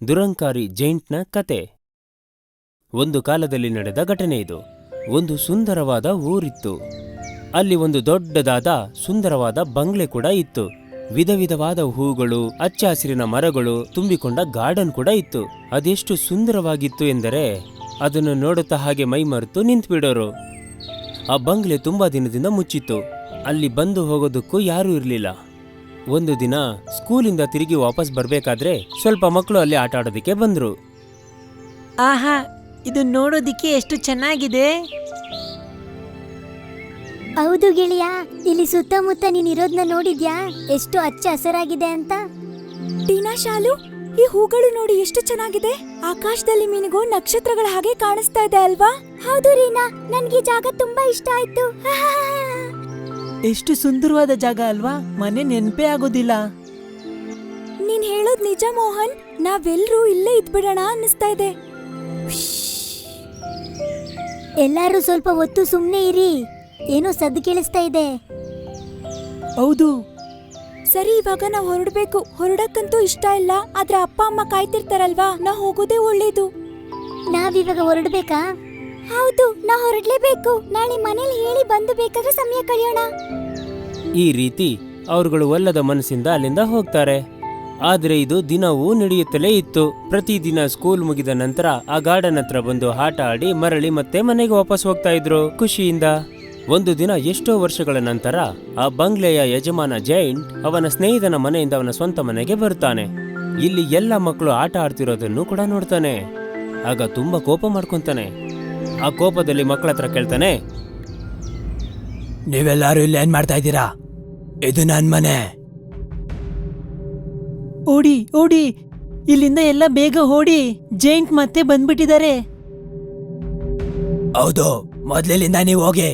ದುರಂಕಾರಿ ಜೈಂಟ್ನ ಕತೆ. ಒಂದು ಕಾಲದಲ್ಲಿ ನಡೆದ ಘಟನೆ ಇದು. ಒಂದು ಸುಂದರವಾದ ಊರಿತ್ತು. ಅಲ್ಲಿ ಒಂದು ದೊಡ್ಡದಾದ ಸುಂದರವಾದ ಬಂಗ್ಲೆ ಕೂಡ ಇತ್ತು. ವಿಧ ವಿಧವಾದ ಹೂಗಳು, ಹಚ್ಚ ಹಸಿರಿನ ಮರಗಳು ತುಂಬಿಕೊಂಡ ಗಾರ್ಡನ್ ಕೂಡ ಇತ್ತು. ಅದೆಷ್ಟು ಸುಂದರವಾಗಿತ್ತು ಎಂದರೆ ಅದನ್ನು ನೋಡುತ್ತಾ ಹಾಗೆ ಮೈಮರೆತು ನಿಂತುಬಿಡೋರು. ಆ ಬಂಗ್ಲೆ ತುಂಬಾ ದಿನದಿಂದ ಮುಚ್ಚಿತ್ತು. ಅಲ್ಲಿ ಬಂದು ಹೋಗೋದಕ್ಕೂ ಯಾರೂ ಇರಲಿಲ್ಲ. ಒಂದು ದಿನ ಸ್ಕೂಲಿಂದ ತಿರುಗಿ ವಾಪಸ್ ಬರ್ಬೇಕಾದ್ರೆ ಸ್ವಲ್ಪ ಮಕ್ಕಳು ಅಲ್ಲಿ ಆಟ ಆಡೋದಕ್ಕೆ ಬಂದ್ರು. ಆಹಾ, ಇದು ನೋಡೋದಿಕ್ಕೆ ಎಷ್ಟು ಚೆನ್ನಾಗಿದೆ. ಹೌದು ಗೆಳೆಯ, ಇಲ್ಲಿ ಸುತ್ತಮುತ್ತ ನೀನಿರೋದ್ನ ನೋಡಿದ್ಯಾ? ಎಷ್ಟು ಹಚ್ಚ ಹಸರಾಗಿದೆ ಅಂತ. ಟೀನಾ, ಶಾಲು, ಈ ಹೂಗಳು ನೋಡಿ ಎಷ್ಟು ಚೆನ್ನಾಗಿದೆ. ಆಕಾಶದಲ್ಲಿ ಮಿನುಗೋ ನಕ್ಷತ್ರಗಳ ಹಾಗೆ ಕಾಣಿಸ್ತಾ ಇದೆ ಅಲ್ವಾ? ಹೌದು ರೀನಾ, ನನ್ಗೆ ಜಾಗ ತುಂಬಾ ಇಷ್ಟ ಆಯ್ತು. ಎಷ್ಟು ಸುಂದರವಾದ ಜಾಗ ಅಲ್ವಾ? ಮನೆ ನೆನಪೇ ಆಗೋದಿಲ್ಲ. ನೀನ್ ಹೇಳೋದ್ ನಿಜ ಮೋಹನ್, ನಾವೆಲ್ಲರೂ ಇಲ್ಲೇ ಇದ್ಬಿಡೋಣ ಅನ್ನಿಸ್ತಾ ಇದೆ. ಎಲ್ಲಾರು ಸ್ವಲ್ಪ ಹೊತ್ತು ಸುಮ್ನೆ ಇರಿ, ಏನೋ ಸದ್ದು ಕೇಳಿಸ್ತಾ ಇದೆ. ಹೌದು. ಸರಿ, ಇವಾಗ ನಾವ್ ಹೊರಡ್ಬೇಕು. ಹೊರಡಕ್ಕಂತೂ ಇಷ್ಟ ಇಲ್ಲ, ಆದ್ರೆ ಅಪ್ಪ ಅಮ್ಮ ಕಾಯ್ತಿರ್ತಾರಲ್ವಾ, ನಾ ಹೋಗೋದೇ ಒಳ್ಳೇದು. ನಾವಿವಾಗ ಹೊರಡ್ಬೇಕಾ? ಹೌದು, ನಾ ಹೊರಡ್ಲೇಬೇಕು. ನಾಳೆ ಮನೇಲಿ ಹೇಳಿ ಬಂದು ಬೇಕಾದ್ರೆ ಸಮಯ ಕಳೆಯೋಣ. ಈ ರೀತಿ ಅವರುಗಳು ಒಲ್ಲದ ಮನಸ್ಸಿಂದ ಅಲ್ಲಿಂದ ಹೋಗ್ತಾರೆ. ಆದ್ರೆ ಇದು ದಿನವೂ ನಡೆಯುತ್ತಲೇ ಇತ್ತು. ಪ್ರತಿದಿನ ಸ್ಕೂಲ್ ಮುಗಿದ ನಂತರ ಆ ಗಾರ್ಡನ್ ಹತ್ರ ಬಂದು ಆಟ ಆಡಿ ಮರಳಿ ಮತ್ತೆ ಮನೆಗೆ ವಾಪಸ್ ಹೋಗ್ತಾ ಇದ್ರು ಖುಷಿಯಿಂದ. ಒಂದು ದಿನ ಎಷ್ಟೋ ವರ್ಷಗಳ ನಂತರ ಆ ಬಂಗ್ಲೆಯ ಯಜಮಾನ ಜೈಂಟ್ ಅವನ ಸ್ನೇಹಿತನ ಮನೆಯಿಂದ ಅವನ ಸ್ವಂತ ಮನೆಗೆ ಬರ್ತಾನೆ. ಇಲ್ಲಿ ಎಲ್ಲ ಮಕ್ಕಳು ಆಟ ಆಡ್ತಿರೋದನ್ನು ಕೂಡ ನೋಡ್ತಾನೆ. ಆಗ ತುಂಬಾ ಕೋಪ ಮಾಡ್ಕೊಂತಾನೆ. ಆ ಕೋಪದಲ್ಲಿ ಮಕ್ಕಳ ಹತ್ರ ಕೇಳ್ತಾನೆ, ನೀವೆಲ್ಲರೂ ಇಲ್ಲಿ ಏನ್ ಮಾಡ್ತಾ ಇದ್ದೀರಾ? ಇದು ನನ್ ಮನೆ. ಓಡಿ ಓಡಿ, ಇಲ್ಲಿಂದ ಎಲ್ಲ ಬೇಗ ಓಡಿ, ಜೈಂಟ್ ಮತ್ತೆ ಬಂದ್ಬಿಟ್ಟಿದ್ದಾರೆ. ಹೌದು, ಮೊದ್ಲಿಂದ ನೀವು ಹೋಗಿ.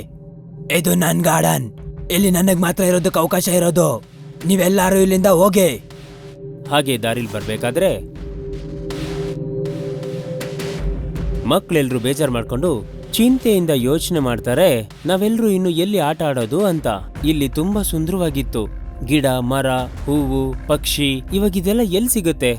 ಇದು ನನ್ ಗಾರ್ಡನ್. ಇಲ್ಲಿ ನನಗ್ ಮಾತ್ರ ಇರೋದಕ್ಕೆ ಅವಕಾಶ ಇರೋದು. ನೀವೆಲ್ಲರೂ ಇಲ್ಲಿಂದ ಹೋಗಿ. ಹಾಗೆ ದಾರಿಲ್ ಬರ್ಬೇಕಾದ್ರೆ ಮಕ್ಕಳೆಲ್ಲರೂ ಬೇಜಾರು ಮಾಡ್ಕೊಂಡು ಚಿಂತೆಯಿಂದ ಯೋಚನೆ ಮಾಡ್ತಾರೆ, ನಾವೆಲ್ಲರೂ ಇನ್ನು ಎಲ್ಲಿ ಆಟ ಆಡೋದು ಅಂತ. ಇಲ್ಲಿ ತುಂಬಾ ಸುಂದರವಾಗಿತ್ತು. ಗಿಡ, ಮರ, ಹೂವು, ಪಕ್ಷಿ, ಇವಾಗಿದೆಲ್ಲ ಎಲ್ಲಿ ಸಿಗುತ್ತೆ?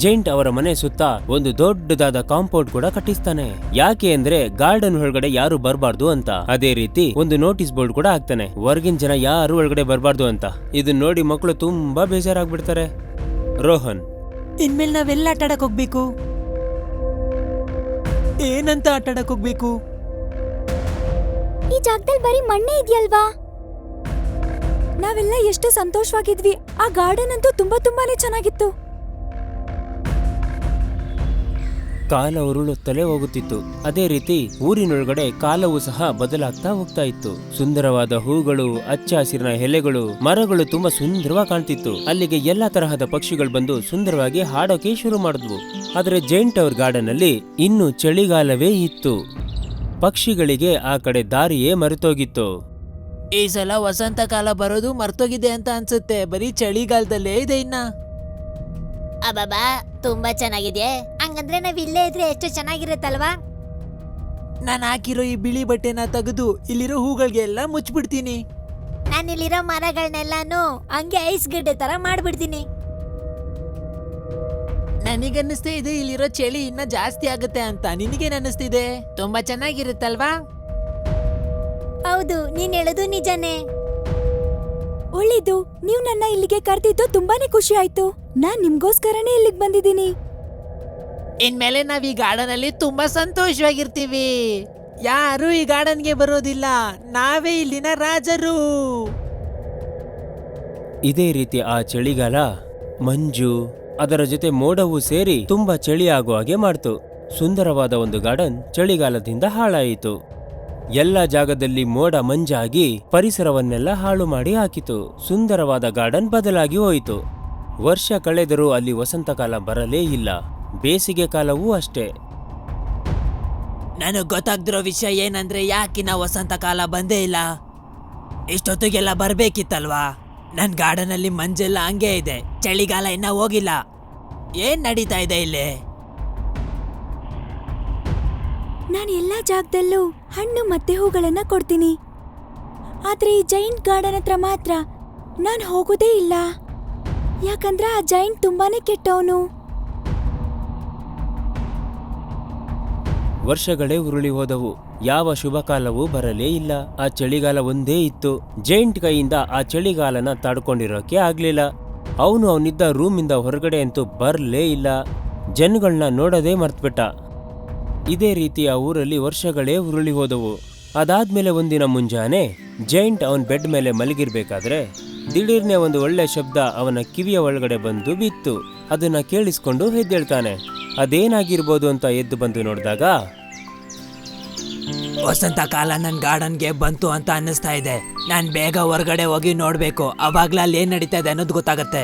ಜೈಂಟ್ ಅವರ ಮನೆ ಸುತ್ತ ಒಂದು ದೊಡ್ಡದಾದ ಕಾಂಪೌಂಡ್ ಕೂಡ ಕಟ್ಟಿಸ್ತಾನೆ. ಯಾಕೆ ಅಂದ್ರೆ ಗಾರ್ಡನ್ ಒಳಗಡೆ ಯಾರು ಬರ್ಬಾರ್ದು ಅಂತ. ಅದೇ ರೀತಿ ಒಂದು ನೋಟಿಸ್ ಬೋರ್ಡ್ ಕೂಡ ಹಾಕ್ತಾನೆ, ಹೊರಗಿನ ಜನ ಯಾರು ಒಳಗಡೆ ಬರ್ಬಾರ್ದು ಅಂತ. ಇದನ್ನ ನೋಡಿ ಮಕ್ಕಳು ತುಂಬಾ ಬೇಜಾರಾಗ್ಬಿಡ್ತಾರೆ. ರೋಹನ್, ಇನ್ಮೇಲೆ ನಾವೆಲ್ಲ ಆಟ ಆಡಕ್ ಹೋಗ್ಬೇಕು. ಏನಂತ ಆಟ ಆಡಕ್ ಹೋಗ್ಬೇಕು? ಈ ಜಾಗದಲ್ಲಿ ಬರೀ ಮಣ್ಣೆ ಇದೆಯಲ್ವಾ? ನಾವೆಲ್ಲ ಎಷ್ಟು ಸಂತೋಷವಾಗಿದ್ವಿ. ಆ ಗಾರ್ಡನ್ ಅಂತೂ ತುಂಬಾನೇ ಚೆನ್ನಾಗಿತ್ತು. ಕಾಲ ಉರುಳುತ್ತಲೇ ಹೋಗುತ್ತಿತ್ತು. ಅದೇ ರೀತಿ ಊರಿನೊಳಗಡೆ ಕಾಲವೂ ಸಹ ಬದಲಾಗ್ತಾ ಹೋಗ್ತಾ ಇತ್ತು. ಸುಂದರವಾದ ಹೂಗಳು, ಹಚ್ಚ ಹಸಿರಿನ ಎಲೆಗಳು, ಮರಗಳು ತುಂಬಾ ಸುಂದರವಾಗಿ ಕಾಣ್ತಿತ್ತು. ಅಲ್ಲಿಗೆ ಎಲ್ಲಾ ತರಹದ ಪಕ್ಷಿಗಳು ಬಂದು ಸುಂದರವಾಗಿ ಹಾಡೋಕೆ ಶುರು ಮಾಡಿದ್ವು. ಆದ್ರೆ ಜೈಂಟ್ ಅವರ್ ಗಾರ್ಡನ್ ಅಲ್ಲಿ ಇನ್ನು ಚಳಿಗಾಲವೇ ಇತ್ತು. ಪಕ್ಷಿಗಳಿಗೆ ಆ ಕಡೆ ದಾರಿಯೇ ಮರೆತೋಗಿತ್ತು. ಈ ಸಲ ವಸಂತ ಕಾಲ ಬರೋದು ಮರ್ತೋಗಿದೆ ಅಂತ ಅನ್ಸುತ್ತೆ. ಬರೀ ಚಳಿಗಾಲದಲ್ಲೇ ಇದೆ ಇನ್ನ. ಅಬ್ಬಬ್ಬಾ, ತುಂಬಾ ಚೆನ್ನಾಗಿದೆ. ಹಂಗಂದ್ರೆ ನಾವ್ ಇಲ್ಲೇ ಇದ್ರೆ ಎಷ್ಟು ಚೆನ್ನಾಗಿರುತ್ತಲ್ವಾ? ನಾನು ಹಾಕಿರೋ ಈ ಬಿಳಿ ಬಟ್ಟೆನ ತೆಗೆದು ಇಲ್ಲಿರೋ ಹೂಗಳಿಗೆಲ್ಲ ಮುಚ್ಚಿಬಿಡ್ತೀನಿ. ನಾನಿಲ್ಲಿರೋ ಮರಗಳನ್ನೆಲ್ಲಾನು ಹಂಗೆ ಐಸ್ ಗಡ್ಡೆ ತರ ಮಾಡ್ಬಿಡ್ತೀನಿ. ನನಗನ್ನಿಸ್ತಾ ಇದೆ ಇಲ್ಲಿರೋ ಚಳಿ ಇನ್ನ ಜಾಸ್ತಿ ಆಗುತ್ತೆ ಅಂತ. ನಿನಗೇನ್ ಅನ್ನಿಸ್ತಿದೆ? ತುಂಬಾ ಚೆನ್ನಾಗಿರುತ್ತಲ್ವಾ? ಹೌದು, ನೀನ್ ಹೇಳೋದು ನಿಜನೇ. ಒಳ್ಳೇದು, ನೀವು ನನ್ನ ಇಲ್ಲಿಗೆ ಕರೆದಿದ್ದು ತುಂಬಾನೇ ಖುಷಿ ಆಯ್ತು. ನಾನ್ ನಿಮ್ಗೋಸ್ಕರನೇ ಇಲ್ಲಿಗೆ ಬಂದಿದ್ದೀನಿ. ಇನ್ಮೇಲೆ ನಾವ್ ಈ ಗಾರ್ಡನ್ ಅಲ್ಲಿ ತುಂಬಾ ಸಂತೋಷವಾಗಿರ್ತೀವಿ. ಯಾರು ಈ ಗಾರ್ಡನ್ಗೆ ಬರೋದಿಲ್ಲ. ನಾವೇ ಇಲ್ಲಿನ ರಾಜರು. ಇದೇ ರೀತಿ ಆ ಚಳಿಗಾಲ, ಮಂಜು, ಅದರ ಜೊತೆ ಮೋಡವು ಸೇರಿ ತುಂಬಾ ಚಳಿ ಆಗುವ ಹಾಗೆ ಮಾಡ್ತು. ಸುಂದರವಾದ ಒಂದು ಗಾರ್ಡನ್ ಚಳಿಗಾಲದಿಂದ ಹಾಳಾಯಿತು. ಎಲ್ಲ ಜಾಗದಲ್ಲಿ ಮೋಡ ಮಂಜಾಗಿ ಪರಿಸರವನ್ನೆಲ್ಲ ಹಾಳು ಮಾಡಿ ಹಾಕಿತು. ಸುಂದರವಾದ ಗಾರ್ಡನ್ ಬದಲಾಗಿ ಹೋಯಿತು. ವರ್ಷ ಕಳೆದರೂ ಅಲ್ಲಿ ವಸಂತಕಾಲ ಬರಲೇ ಇಲ್ಲ. ಬೇಸಿಗೆ ಕಾಲವೂ ಅಷ್ಟೇ. ನನಗ್ ಗೊತ್ತಾಗ್ದಿರೋ ವಿಷಯ ಏನಂದ್ರೆ, ಯಾಕಿನ್ನ ವಸಂತ ಕಾಲ ಬಂದೇ ಇಲ್ಲ? ಇಷ್ಟೊತ್ತಿಗೆಲ್ಲ ಬರ್ಬೇಕಿತ್ತಲ್ವಾ? ನನ್ ಗಾರ್ಡನ್ ಅಲ್ಲಿ ಮಂಜೆಲ್ಲ ಹಂಗೆ ಇದೆ. ಚಳಿಗಾಲ ಇನ್ನ ಹೋಗಿಲ್ಲ. ಏನ್ ನಡೀತಾ ಇದೆ ಇಲ್ಲಿ? ನಾನು ಎಲ್ಲಾ ಜಾಗದಲ್ಲೂ ಹಣ್ಣು ಮತ್ತೆ ಹೂಗಳನ್ನ ಕೊಡ್ತೀನಿ. ಆದ್ರೆ ಈ ಜೈಂಟ್ ಗಾರ್ಡನ್ ಹತ್ರ ಮಾತ್ರ ನಾನ್ ಹೋಗೋದೇ ಇಲ್ಲ. ಯಾಕಂದ್ರೆ ಆ ಜೈಂಟ್ ತುಂಬಾನೇ ಕೆಟ್ಟವನು. ವರ್ಷಗಳೇ ಉರುಳಿ ಹೋದವು. ಯಾವ ಶುಭ ಕಾಲವೂ ಬರಲೇ ಇಲ್ಲ. ಆ ಚಳಿಗಾಲ ಒಂದೇ ಇತ್ತು. ಜೈಂಟ್ ಕೈಯಿಂದ ಆ ಚಳಿಗಾಲನ ತಡ್ಕೊಂಡಿರೋಕೆ ಆಗ್ಲಿಲ್ಲ. ಅವನು ಅವನಿದ್ದ ರೂಮಿಂದ ಹೊರಗಡೆ ಅಂತೂ ಬರ್ಲೇ ಇಲ್ಲ. ಜನಗಳನ್ನ ನೋಡೋದೇ ಮರ್ತ್ಬಿಟ್ಟ. ಇದೇ ರೀತಿ ಆ ಊರಲ್ಲಿ ವರ್ಷಗಳೇ ಉರುಳಿ ಹೋದವು. ಅದಾದ್ಮೇಲೆ ಒಂದಿನ ಮುಂಜಾನೆ ಜೈಂಟ್ ಅವನ್ ಬೆಡ್ ಮೇಲೆ ಮಲಗಿರ್ಬೇಕಾದ್ರೆ ದಿಢೀರ್ನೆ ಒಂದು ಒಳ್ಳೆ ಶಬ್ದ ಅವನ ಕಿವಿಯ ಒಳಗಡೆ ಬಂದು ಬಿತ್ತು. ಅದನ್ನ ಕೇಳಿಸ್ಕೊಂಡು ಎದ್ದೇಳ್ತಾನೆ. ಅದೇನಾಗಿರ್ಬೋದು ಅಂತ ಎದ್ದು ಬಂದು ನೋಡಿದಾಗ ವಸಂತ ಕಾಲ ನನ್ ಗಾರ್ಡನ್ಗೆ ಬಂತು ಅಂತ ಅನ್ನಿಸ್ತಾ ಇದೆ. ನಾನ್ ಬೇಗ ಹೊರಗಡೆ ಹೋಗಿ ನೋಡ್ಬೇಕು, ಅವಾಗ್ಲೇ ಅಲ್ಲಿ ಏನ್ ನಡೀತಾ ಇದೆ ಅನ್ನೋದು ಗೊತ್ತಾಗತ್ತೆ.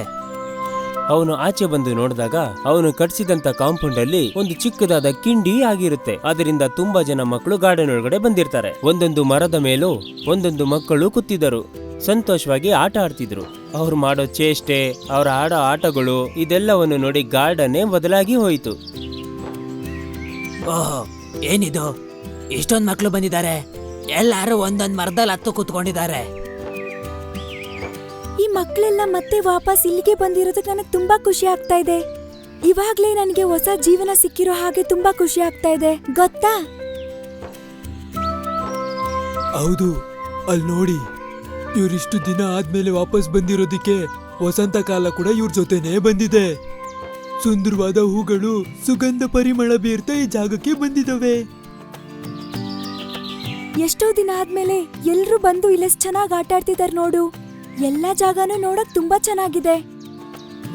ಅವನು ಆಚೆ ಬಂದು ನೋಡಿದಾಗ ಅವನು ಕಟ್ಸಿದಂತ ಕಾಂಪೌಂಡ್ ಅಲ್ಲಿ ಒಂದು ಚಿಕ್ಕದಾದ ಕಿಂಡಿ ಆಗಿರುತ್ತೆ. ಅದರಿಂದ ತುಂಬಾ ಜನ ಮಕ್ಕಳು ಗಾರ್ಡನ್ ಒಳಗಡೆ ಬಂದಿರ್ತಾರೆ. ಒಂದೊಂದು ಮರದ ಮೇಲೂ ಒಂದೊಂದು ಮಕ್ಕಳು ಕೂತಿದ್ದರು. ಸಂತೋಷವಾಗಿ ಆಟ ಆಡ್ತಿದ್ರು. ಅವ್ರು ಮಾಡೋ ಚೇಷ್ಟೆ, ಅವ್ರ ಆಡೋ ಆಟಗಳು ಇದೆಲ್ಲವನ್ನು ನೋಡಿ ಗಾರ್ಡನ್ನೇ ಬದಲಾಗಿ ಹೋಯಿತು. ಓಹೋ, ಏನಿದು ಇಷ್ಟೊಂದ್ ಮಕ್ಳು ಬಂದಿದ್ದಾರೆ. ಎಲ್ಲಾರು ಒಂದೊಂದ್ ಮರದಲ್ಲಿ ಹತ್ತು ಕೂತ್ಕೊಂಡಿದ್ದಾರೆ. ಈ ಮಕ್ಕಳೆಲ್ಲ ಮತ್ತೆ ವಾಪಸ್ ಇಲ್ಲಿಗೆ ಬಂದಿರೋದಕ್ಕೆ ನನಗೆ ತುಂಬಾ ಖುಷಿ ಆಗ್ತಾ ಇದೆ. ಇವಾಗ್ಲೇ ನನಗೆ ಹೊಸ ಜೀವನ ಸಿಕ್ಕಿರೋ ಹಾಗೆ ತುಂಬಾ ಖುಷಿ ಆಗ್ತಾ ಇದೆ, ಗೊತ್ತಾ? ಹೌದು, ಅಲ್ಲಿ ನೋಡಿ, ಇವ್ರಿಷ್ಟು ದಿನ ಆದ್ಮೇಲೆ ವಾಪಸ್ ಬಂದಿರೋದಿಕ್ಕೆ ವಸಂತ ಕಾಲ ಕೂಡ ಇವ್ರ ಜೊತೆನೇ ಬಂದಿದೆ. ಸುಂದರವಾದ ಹೂಗಳು ಸುಗಂಧ ಪರಿಮಳ ಬೀರ್ತಾ ಈ ಜಾಗಕ್ಕೆ ಬಂದಿದವೆ. ಎಷ್ಟೋ ದಿನ ಆದ್ಮೇಲೆ ಎಲ್ರು ಬಂದು ಇಲ್ಲೆಷ್ಟ್ ಚೆನ್ನಾಗಿ ಆಟ ಆಡ್ತಿದಾರೆ ನೋಡು. ಎಲ್ಲಾ ಜಾಗನೂ ನೋಡಕ್ ತುಂಬಾ ಚೆನ್ನಾಗಿದೆ.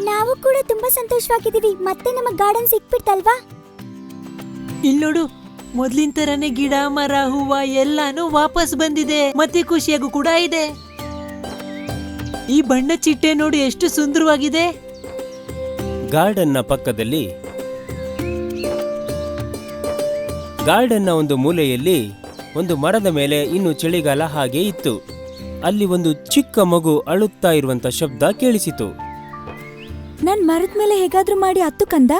ನಾವು ಕೂಡ ತುಂಬಾ ಸಂತೋಷವಾಗಿದ್ದೀವಿ. ಮತ್ತೆ ನಮಗ್ ಗಾರ್ಡನ್ ಸಿಕ್ಬಿಡ್ತಲ್ವಾ? ಇಲ್ಲೋಡು, ಮೊದ್ಲಿನ ತರನೇ ಗಿಡ ಮರ ಹೂವ ಎಲ್ಲಾನು ವಾಪಸ್ ಬಂದಿದೆ. ಮತ್ತೆ ಖುಷಿಯಾಗೂ ಕೂಡ ಇದೆ. ಈ ಬಣ್ಣ ಚಿಟ್ಟೆ ನೋಡಿ ಎಷ್ಟು ಸುಂದರವಾಗಿದೆ. ಗಾರ್ಡನ್ನ ಪಕ್ಕದಲ್ಲಿ ಗಾರ್ಡನ್ನ ಒಂದು ಮೂಲೆಯಲ್ಲಿ ಒಂದು ಮರದ ಮೇಲೆ ಇನ್ನು ಚಳಿಗಾಲ ಹಾಗೆ ಇತ್ತು. ಅಲ್ಲಿ ಒಂದು ಚಿಕ್ಕ ಮಗು ಅಳುತ್ತಾ ಇರುವಂತ ಶಬ್ದ ಕೇಳಿಸಿತು. ನನ್ ಮರದ ಮೇಲೆ ಹೇಗಾದ್ರೂ ಮಾಡಿ ಹತ್ತು ಕಂದ.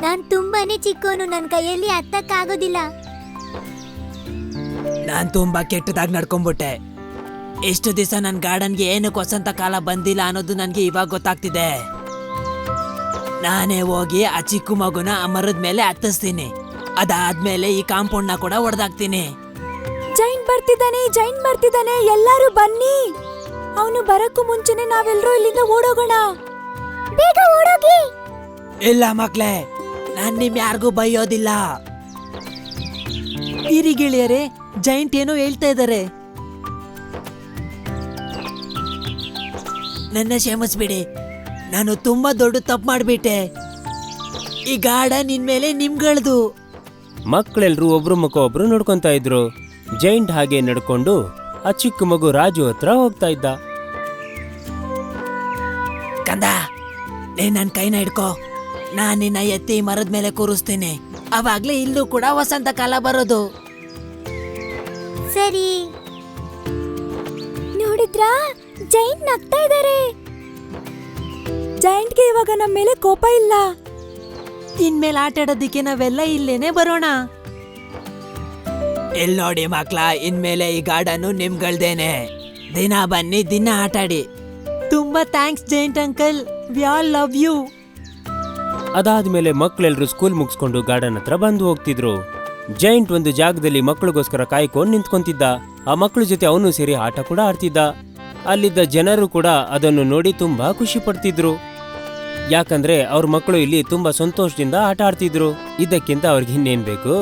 ನಾನ್ ತುಂಬಾನೇ ಚಿಕ್ಕವನು, ನನ್ ಕೈಯಲ್ಲಿ ಹತ್ತಕ್ಕಾಗೋದಿಲ್ಲ. ನಾನ್ ತುಂಬಾ ಕೆಟ್ಟದಾಗಿ ನಡ್ಕೊಂಡ್ಬಿಟ್ಟೆ. ಎಷ್ಟು ದಿವಸ ನನ್ ಗಾರ್ಡನ್ಗೆ ಏನಕ್ಕೆ ವಸಂತ ಕಾಲ ಬಂದಿಲ್ಲ ಅನ್ನೋದು ನನ್ಗೆ ಇವಾಗ ಗೊತ್ತಾಗ್ತಿದೆ. ನಾನೇ ಹೋಗಿ ಆ ಚಿಕ್ಕ ಮಗುನ ಆ ಮರದ ಮೇಲೆ ಹತ್ತಿಸ್ತೀನಿ. ಅದಾದ್ಮೇಲೆ ಈ ಕಾಂಪೌಂಡ್ ನ ಕೂಡ ಹೊಡೆದಾಕ್ತೀನಿ. ಜೈಂಟ್ ಬರ್ತಿದ್ದಾನೆ, ಎಲ್ಲಾರು ಬನ್ನಿ. ಅವನು ಬರಕ್ಕೂ ಮುಂಚೆನೆ ನಾವೆಲ್ಲರೂ ಇಲ್ಲಿಂದ ಓಡೋಗೋಣ. ಬೇಗ ಓಡೋಗಿ. ಇಲ್ಲ ಮಕ್ಳೇ, ನಾನ್ ನಿಮ್ ಯಾರಿಗೂ ಬೈಯೋದಿಲ್ಲ. ಇರಿ ಗೆಳೆಯರೇ, ಜೈಂಟ್ ಏನೋ ಹೇಳ್ತಾ ಇದ್ದಾರೆ. ನನ್ನ ಕ್ಷಮಿಸ್ಬಿಡಿ, ನಾನು ತುಂಬಾ ದೊಡ್ಡ ತಪ್ಪು ಮಾಡ್ಬಿಟ್ಟೆ. ಈ ಗಾರ್ಡನ್ ಇನ್ಮೇಲೆ ನಿಮ್ಗಳದು. ಮಕ್ಕಳೆಲ್ರೂ ಒಬ್ರು ಮುಖ ಒಬ್ರು ನೋಡ್ಕೊಂತ ಇದ್ರು. ಜೈಂಟ್ ಹಾಗೆ ನಡ್ಕೊಂಡು ಆ ಚಿಕ್ಕ ಮಗು ರಾಜು ಹತ್ರ ಹೋಗ್ತಾ ಇದ್ದ. ಕಂದ, ನೀನ್ ನನ್ ಕೈನ ಹಿಡ್ಕೋ. ನಾನ್ ನಿನ್ನ ಎತ್ತಿ ಮರದ ಮೇಲೆ ಕೂರಿಸ್ತೀನಿ. ಅವಾಗ್ಲೇ ಇಲ್ಲೂ ಕೂಡ ವಸಂತ ಕಾಲ ಬರೋದು. ಸರಿ. ನೋಡಿದ್ರಾ, ಜೈಂಟ್ ನಗ್ತಾ ಇದ್ದಾರೆ. ಜೈಂಟ್ಗೆ ಇವಾಗ ನಮ್ಮ ಮೇಲೆ ಕೋಪ ಇಲ್ಲ. ಇನ್ಮೇಲೆ ಆಟ ಆಡೋದಿಕ್ಕೆ ನಾವೆಲ್ಲ ಇಲ್ಲೇನೆ ಬರೋಣ. ಇಲ್ ನೋಡಿ ಮಕ್ಳ, ಇನ್ಮೇಲೆ ಈ ಗಾರ್ಡನ್ ನಿಮ್ಗಳ್ದೇನೆ. ದಿನ ಬನ್ನಿ, ದಿನ ಆಟಾಡಿ. ತುಂಬಾ thanks giant uncle, we all love you. ಅದಾದ್ಮೇಲೆ ಮಕ್ಕಳೆಲ್ಲರೂ ಸ್ಕೂಲ್ ಮುಗಿಸ್ಕೊಂಡು ಗಾರ್ಡನ್ ಹತ್ರ ಬಂದು ಹೋಗ್ತಿದ್ರು. ಜೈಂಟ್ ಒಂದು ಜಾಗದಲ್ಲಿ ಮಕ್ಕಳಿಗೋಸ್ಕರ ಕಾಯ್ಕೊಂಡು ನಿಂತ್ಕೊಂತಿದ್ದ. ಆ ಮಕ್ಕಳ ಜೊತೆ ಅವನು ಸೇರಿ ಆಟ ಕೂಡ ಆಡ್ತಿದ್ದ. ಅಲ್ಲಿದ್ದ ಜನರು ಕೂಡ ಅದನ್ನು ನೋಡಿ ತುಂಬಾ ಖುಷಿ ಪಡ್ತಿದ್ರು. ಯಾಕಂದ್ರೆ ಅವ್ರ ಮಕ್ಕಳು ಇಲ್ಲಿ ತುಂಬಾ ಸಂತೋಷದಿಂದ ಆಟ ಆಡ್ತಿದ್ರು. ಇದಕ್ಕಿಂತ ಅವ್ರಿಗೆ ಇನ್ನೇನ್ ಬೇಕು?